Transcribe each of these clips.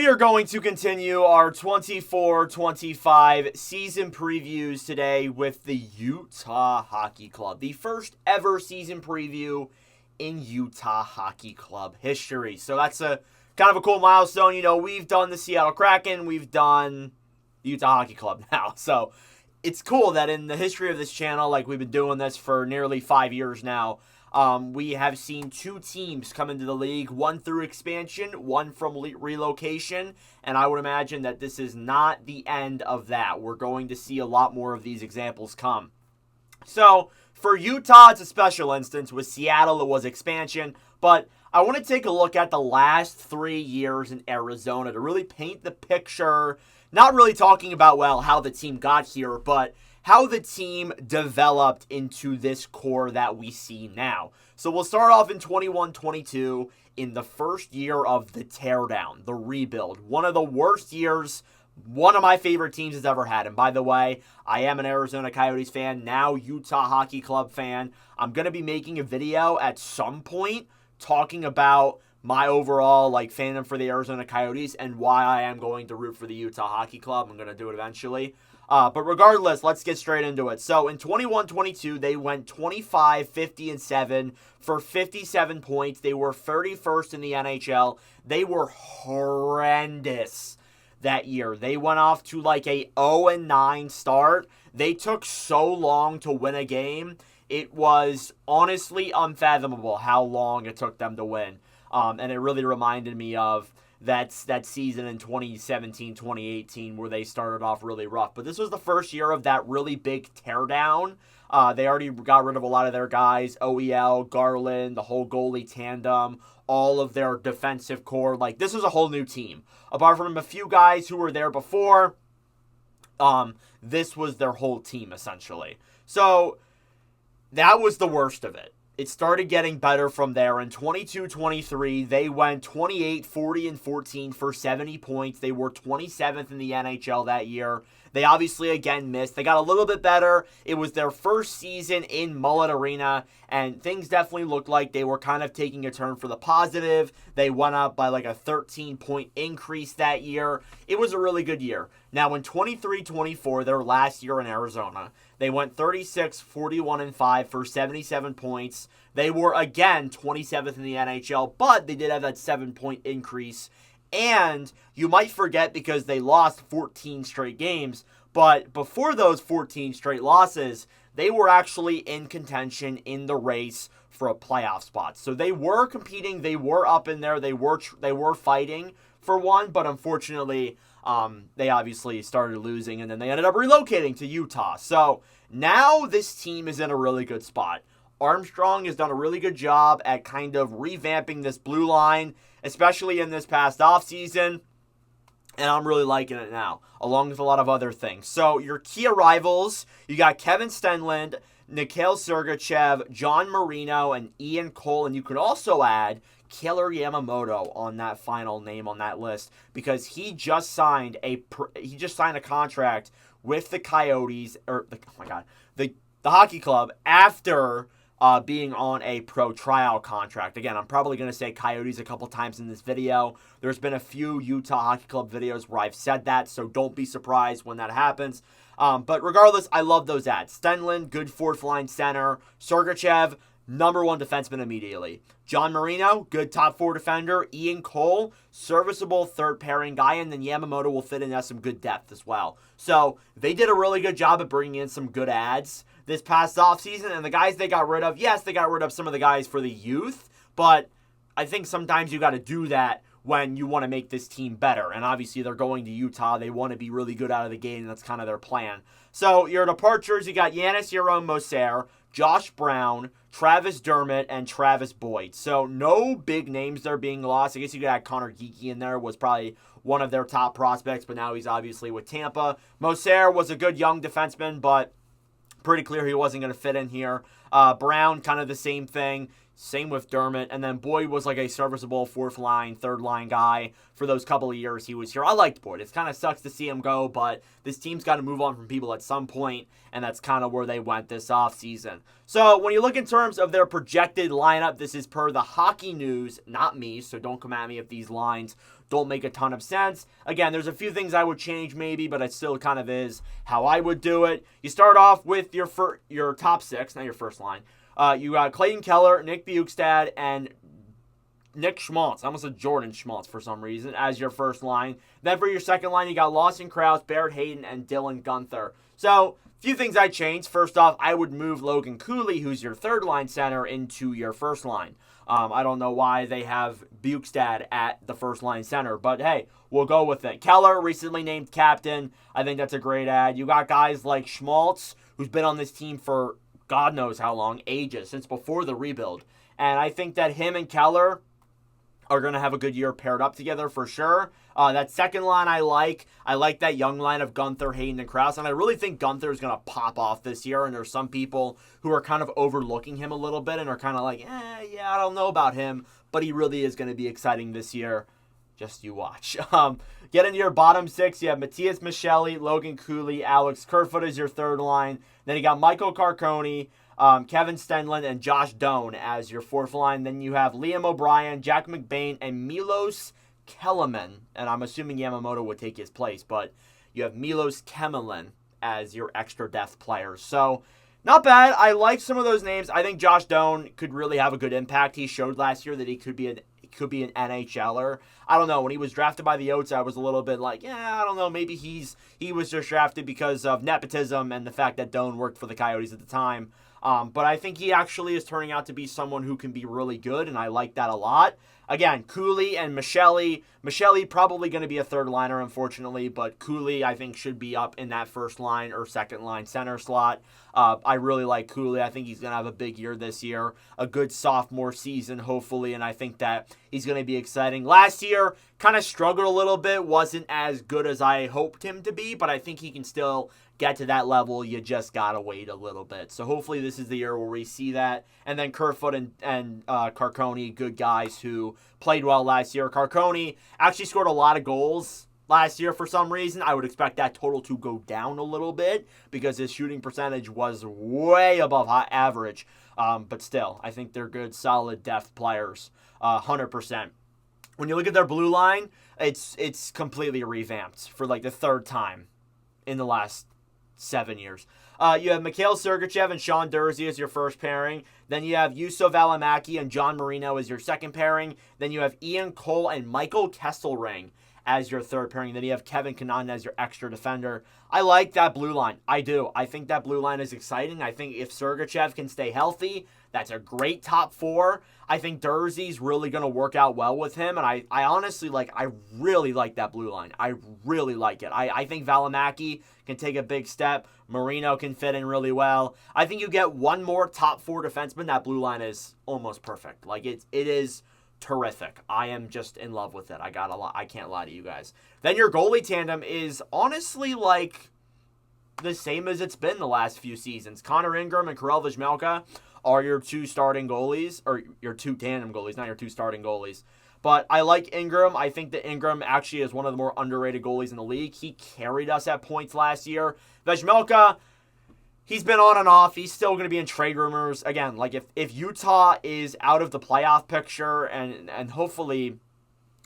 We are going to continue our 24-25 season previews today with the Utah Hockey Club. The first ever season preview in Utah Hockey Club history. So that's a kind of a cool milestone. You know, we've done the Seattle Kraken, we've done the Utah Hockey Club now. So it's cool that in the history of this channel, like we've been doing this for nearly 5 years now, we have seen two teams come into the league, one through expansion, one from relocation, and I would imagine that this is not the end of that. We're going to see a lot more of these examples come. So, for Utah, it's a special instance. With Seattle, it was expansion, but I want to take a look at the last 3 years in Arizona to really paint the picture, not really talking about, well, how the team got here, but how the team developed into this core that we see now. So we'll start off in 21-22 in the first year of the teardown, the rebuild. One of the worst years one of my favorite teams has ever had. And by the way, I am an Arizona Coyotes fan, now Utah Hockey Club fan. I'm going to be making a video at some point talking about my overall fandom for the Arizona Coyotes and why I am going to root for the Utah Hockey Club. I'm going to do it eventually. But regardless, let's get straight into it. So in 21-22, they went 25-50-7 for 57 points. They were 31st in the NHL. They were horrendous that year. They went off to a 0-9 start. They took so long to win a game. It was honestly unfathomable how long it took them to win. And it really reminded me of that season in 2017-2018 where they started off really rough. But this was the first year of that really big teardown. They already got rid of a lot of their guys, OEL, Garland, the whole goalie tandem, all of their defensive core. This was a whole new team. Apart from a few guys who were there before, this was their whole team, essentially. So that was the worst of it. It started getting better from there. In 22-23, they went 28-40-14 for 70 points. They were 27th in the NHL that year. They obviously, again, missed. They got a little bit better. It was their first season in Mullet Arena, and things definitely looked like they were kind of taking a turn for the positive. They went up by a 13-point increase that year. It was a really good year. Now, in 23-24, their last year in Arizona, they went 36-41-5 for 77 points. They were, again, 27th in the NHL, but they did have that 7-point increase. And you might forget because they lost 14 straight games, but before those 14 straight losses, they were actually in contention in the race for a playoff spot. So they were competing, they were up in there, they were fighting for one, but unfortunately, they obviously started losing, and then they ended up relocating to Utah. So now this team is in a really good spot. Armstrong has done a really good job at kind of revamping this blue line, especially in this past offseason, and I'm really liking it now, along with a lot of other things. So your key arrivals, you got Kevin Stenlund, Mikhail Sergachev, John Marino, and Ian Cole, and you could also add Killer Yamamoto on that final name on that list because he just signed a contract with the Coyotes, the Hockey Club after being on a pro tryout contract. Again, I'm probably going to say Coyotes a couple times in this video. There's been a few Utah Hockey Club videos where I've said that, so don't be surprised when that happens. But regardless, I love those ads. Stenlund, good fourth line center. Sergachev, number one defenseman immediately. John Marino, good top four defender. Ian Cole, serviceable third pairing guy. And then Yamamoto will fit in as some good depth as well. So they did a really good job at bringing in some good ads this past offseason. And the guys they got rid of, yes, they got rid of some of the guys for the youth. But I think sometimes you got to do that when you want to make this team better. And obviously they're going to Utah. They want to be really good out of the gate, and that's kind of their plan. So your departures, you got Yanis Moser, Josh Brown, Travis Dermott, and Travis Boyd. So no big names there being lost. I guess you could add Connor Geekie in there, was probably one of their top prospects, but now he's obviously with Tampa. Moser was a good young defenseman, but pretty clear he wasn't going to fit in here. Brown, kind of the same thing. Same with Dermott. And then Boyd was a serviceable fourth line, third line guy for those couple of years he was here. I liked Boyd. It kind of sucks to see him go, but this team's got to move on from people at some point, and that's kind of where they went this offseason. So when you look in terms of their projected lineup, this is per the Hockey News, not me, so don't come at me if these lines don't make a ton of sense. Again, there's a few things I would change maybe, but it still kind of is how I would do it. You start off with your top six, not your first line. You got Clayton Keller, Nick Bjugstad, and Nick Schmaltz. I almost said Jordan Schmaltz for some reason as your first line. Then for your second line, you got Lawson Krause, Barrett Hayton, and Dylan Guenther. So, few things I changed. First off, I would move Logan Cooley, who's your third line center, into your first line. I don't know why they have Bjugstad at the first line center, but hey, we'll go with it. Keller, recently named captain. I think that's a great add. You got guys like Schmaltz, who's been on this team for God knows how long, ages, since before the rebuild. And I think that him and Keller are going to have a good year paired up together for sure. That second line I like. I like that young line of Guenther, Hayton, and Krause. And I really think Guenther is going to pop off this year. And there's some people who are kind of overlooking him a little bit and are kind of like, yeah, I don't know about him. But he really is going to be exciting this year. Just you watch. Get into your bottom six. You have Matias Maccelli, Logan Cooley, Alex Kerfoot as your third line. Then you got Michael Carcone, Kevin Stenlund, and Josh Doan as your fourth line. Then you have Liam O'Brien, Jack McBain, and Milos Kelemen. And I'm assuming Yamamoto would take his place, but you have Milos Kelemen as your extra depth players. So, not bad. I like some of those names. I think Josh Doan could really have a good impact. He showed last year that he could be an NHLer. I don't know. When he was drafted by the Oats, I was a little bit like, I don't know. Maybe he was just drafted because of nepotism and the fact that Doan worked for the Coyotes at the time. But I think he actually is turning out to be someone who can be really good, and I like that a lot. Again, Cooley and Maccelli. Maccelli probably going to be a third liner, unfortunately, but Cooley, I think, should be up in that first line or second line center slot. I really like Cooley. I think he's going to have a big year this year, a good sophomore season, hopefully, and I think that he's going to be exciting. Last year, kind of struggled a little bit, wasn't as good as I hoped him to be, but I think he can still get to that level. You just got to wait a little bit. So hopefully this is the year where we see that. And then Kerfoot and Carcone, good guys who played well last year. Carcone actually scored a lot of goals last year for some reason. I would expect that total to go down a little bit because his shooting percentage was way above average. But still, I think they're good, solid depth players, 100%. When you look at their blue line, it's completely revamped for like the third time in the last 7 years. You have Mikhail Sergachev and Sean Durzi as your first pairing. Then you have Juuso Valimaki and John Marino as your second pairing. Then you have Ian Cole and Michael Kesselring as your third pairing. Then you have Kevin Connauton as your extra defender. I like that blue line. I do. I think that blue line is exciting. I think if Sergachev can stay healthy, that's a great top four. I think Durzi's really going to work out well with him. And I honestly I really like that blue line. I really like it. I think Valimaki can take a big step. Marino can fit in really well. I think you get one more top four defenseman. That blue line is almost perfect. It is terrific. I am just in love with it. I can't lie to you guys. Then your goalie tandem is honestly the same as it's been the last few seasons. Connor Ingram and Karel Vejmelka are your two starting goalies, or your two tandem goalies, not your two starting goalies. But I like Ingram. I think that Ingram actually is one of the more underrated goalies in the league. He carried us at points last year. Vejmelka, he's been on and off. He's still going to be in trade rumors. Again, if Utah is out of the playoff picture, and hopefully,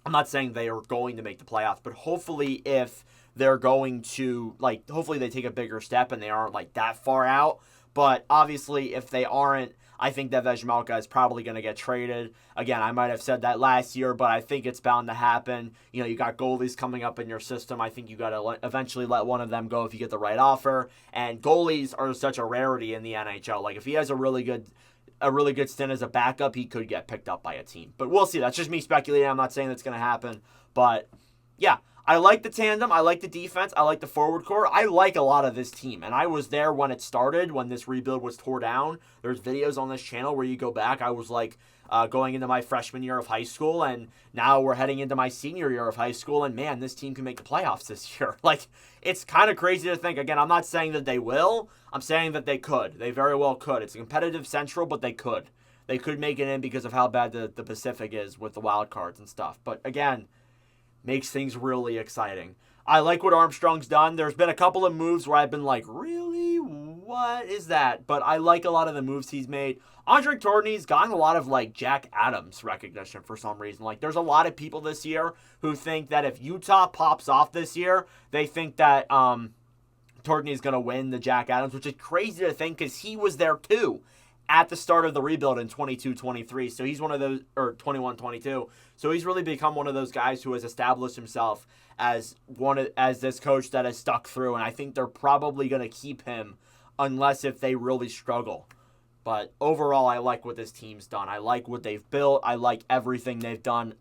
I'm not saying they are going to make the playoffs, but hopefully if they're going to, hopefully they take a bigger step and they aren't, that far out. But obviously, if they aren't, I think that Vejmelka is probably going to get traded. Again, I might have said that last year, but I think it's bound to happen. You got goalies coming up in your system. I think you got to eventually let one of them go if you get the right offer. And goalies are such a rarity in the NHL. If he has a really good stint as a backup, he could get picked up by a team. But we'll see. That's just me speculating. I'm not saying that's going to happen. But yeah, I like the tandem. I like the defense. I like the forward core. I like a lot of this team. And I was there when it started, when this rebuild was tore down. There's videos on this channel where you go back. I was going into my freshman year of high school, and now we're heading into my senior year of high school, and man, this team can make the playoffs this year. It's kind of crazy to think. Again, I'm not saying that they will. I'm saying that they could. They very well could. It's a competitive Central, but they could. They could make it in because of how bad the Pacific is with the wild cards and stuff. But again, makes things really exciting. I like what Armstrong's done. There's been a couple of moves where I've been like, really? what is that? But I like a lot of the moves he's made. Andre Tourigny's gotten a lot of, like, Jack Adams recognition for some reason. Like, there's a lot of people this year who think that if Utah pops off this year, they think that Tourigny's going to win the Jack Adams, which is crazy to think because he was there too at the start of the rebuild in 22-23. So he's one of those, or 21-22. So he's really become one of those guys who has established himself as this coach that has stuck through. And I think they're probably going to keep him unless if they really struggle. But overall, I like what this team's done. I like what they've built. I like everything they've done.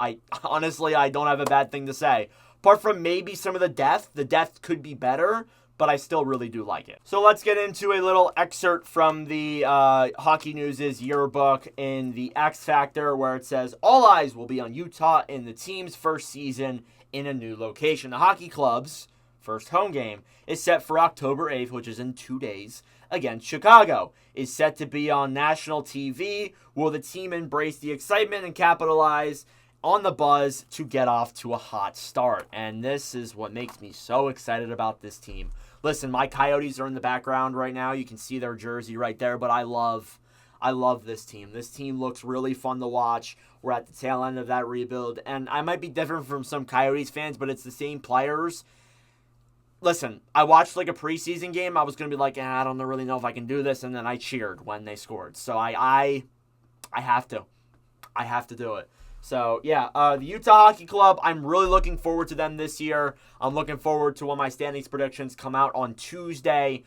Honestly, I don't have a bad thing to say. Apart from maybe some of the depth. The depth could be better, but I still really do like it. So let's get into a little excerpt from the Hockey News' yearbook in the X Factor, where it says, all eyes will be on Utah in the team's first season in a new location. The Hockey Club's first home game is set for October 8th, which is in 2 days, against Chicago. Is set to be on national TV. Will the team embrace the excitement and capitalize on the buzz to get off to a hot start? And this is what makes me so excited about this team. Listen, my Coyotes are in the background right now. You can see their jersey right there, but I love this team. This team looks really fun to watch. We're at the tail end of that rebuild, and I might be different from some Coyotes fans, but it's the same players. Listen, I watched like a preseason game. I was going to be like, I don't really know if I can do this, and then I cheered when they scored. So I have to. I have to do it. So, yeah, the Utah Hockey Club, I'm really looking forward to them this year. I'm looking forward to when my standings predictions come out on Tuesday.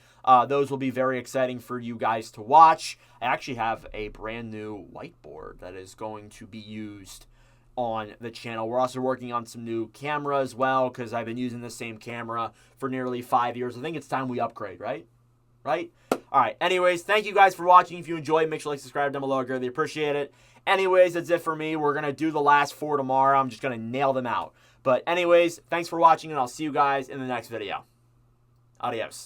Those will be very exciting for you guys to watch. I actually have a brand new whiteboard that is going to be used on the channel. We're also working on some new camera as well because I've been using the same camera for nearly 5 years. I think it's time we upgrade, right? Right? All right. Anyways, thank you guys for watching. If you enjoyed, make sure to like, subscribe down below. I greatly appreciate it. Anyways, that's it for me. We're going to do the last 4 tomorrow. I'm just going to nail them out. But anyways, thanks for watching, and I'll see you guys in the next video. Adios.